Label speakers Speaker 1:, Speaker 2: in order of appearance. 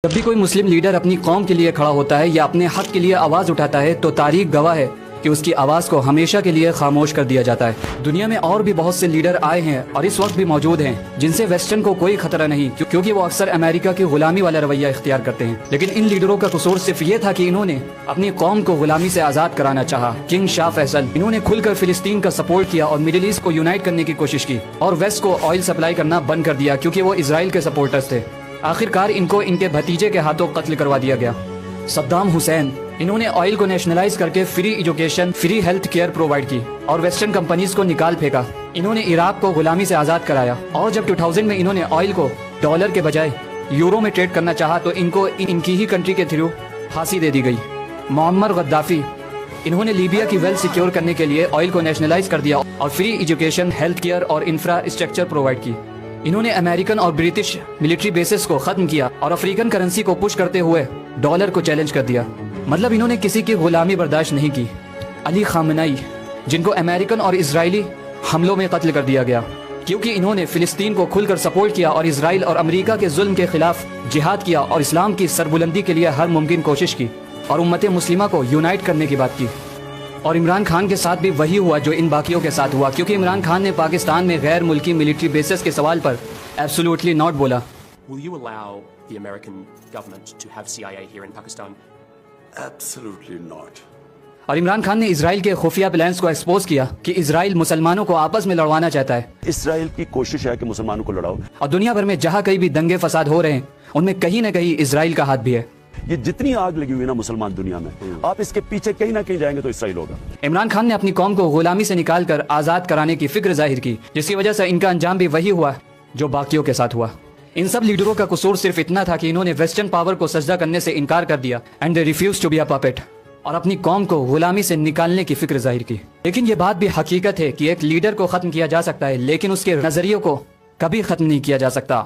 Speaker 1: جب بھی کوئی مسلم لیڈر اپنی قوم کے لیے کھڑا ہوتا ہے یا اپنے حق کے لیے آواز اٹھاتا ہے تو تاریخ گواہ ہے کہ اس کی آواز کو ہمیشہ کے لیے خاموش کر دیا جاتا ہے۔ دنیا میں اور بھی بہت سے لیڈر آئے ہیں اور اس وقت بھی موجود ہیں جن سے ویسٹرن کو کوئی خطرہ نہیں، کیونکہ وہ اکثر امریکہ کی غلامی والا رویہ اختیار کرتے ہیں۔ لیکن ان لیڈروں کا قصور صرف یہ تھا کہ انہوں نے اپنی قوم کو غلامی سے آزاد کرانا چاہا۔ کنگ شاہ فیصل، انہوں نے کھل کر فلسطین کا سپورٹ کیا اور مڈل ایسٹ کو یونائٹ کرنے کی کوشش کی، اور ویسٹ کو آئل سپلائی کرنا بند کر دیا کیونکہ وہ اسرائیل کے سپورٹرز تھے۔ آخر کار ان کو ان کے بھتیجے کے ہاتھوں قتل کروا دیا گیا۔ صدام حسین، انہوں نے آئل کو نیشنلائز کر کے free education, free health care provide کی اور ویسٹرن کمپنیز کو نکال پھینکا۔ انہوں نے عراق کو غلامی سے آزاد کرایا، اور جب 2000 میں انہوں نے آئل کو ڈالر کے بجائے یورو میں ٹریڈ کرنا چاہا تو ان کو ان کی ہی کنٹری کے تھرو پھانسی دے دی گئی۔ معمر غدافی، انہوں نے لیبیا کی ویل سیکیور کرنے کے لیے آئل کو نیشنلائز کر دیا اور فری ایجوکیشن، ہیلتھ کیئر اور انفراسٹرکچر پرووائڈ کی۔ انہوں نے امریکن اور برٹش ملٹری بیسز کو ختم کیا اور افریقن کرنسی کو پش کرتے ہوئے ڈالر کو چیلنج کر دیا۔ مطلب انہوں نے کسی کی غلامی برداشت نہیں کی۔ علی خامنئی، جن کو امریکن اور اسرائیلی حملوں میں قتل کر دیا گیا کیونکہ انہوں نے فلسطین کو کھل کر سپورٹ کیا اور اسرائیل اور امریکہ کے ظلم کے خلاف جہاد کیا اور اسلام کی سربلندی کے لیے ہر ممکن کوشش کی اور امت مسلمہ کو یونائٹ کرنے کی بات کی۔ اور عمران خان کے ساتھ بھی وہی ہوا جو ان باقیوں کے ساتھ ہوا، کیونکہ عمران خان نے پاکستان میں غیر ملکی ملٹری بیسز کے سوال پر ایبسولوٹلی ناٹ بولا۔
Speaker 2: Will you allow the American government to have CIA here in Pakistan?
Speaker 3: Absolutely not.
Speaker 1: اور عمران خان نے اسرائیل کے خفیہ پلانز کو ایکسپوز کیا کہ اسرائیل مسلمانوں کو آپس میں لڑوانا چاہتا ہے۔
Speaker 3: اسرائیل کی کوشش ہے کہ مسلمانوں کو لڑاؤ۔
Speaker 1: اور دنیا بھر میں جہاں کہیں بھی دنگے فساد ہو رہے ہیں ان میں کہیں نہ کہیں اسرائیل کا ہاتھ بھی ہے۔
Speaker 3: یہ جتنی آگ لگی ہوئی نا مسلمان دنیا میں، آپ اس کے پیچھے کہیں نہ کہیں جائیں گے تو اسرائیل ہوگا۔
Speaker 1: عمران خان نے اپنی قوم کو غلامی سے نکال کر آزاد کرانے کی فکر ظاہر کی، جس کی وجہ سے ان کا انجام بھی وہی ہوا جو باقیوں کے ساتھ ہوا۔ ان سب لیڈروں کا قصور صرف اتنا تھا کہ انہوں نے ویسٹرن پاور کو سجدہ کرنے سے انکار کر دیا and they refuse to be a puppet, اور اپنی قوم کو غلامی سے نکالنے کی فکر ظاہر کی۔ لیکن یہ بات بھی حقیقت ہے کہ ایک لیڈر کو ختم کیا جا سکتا ہے لیکن اس کے نظریوں کو کبھی ختم نہیں کیا جا سکتا۔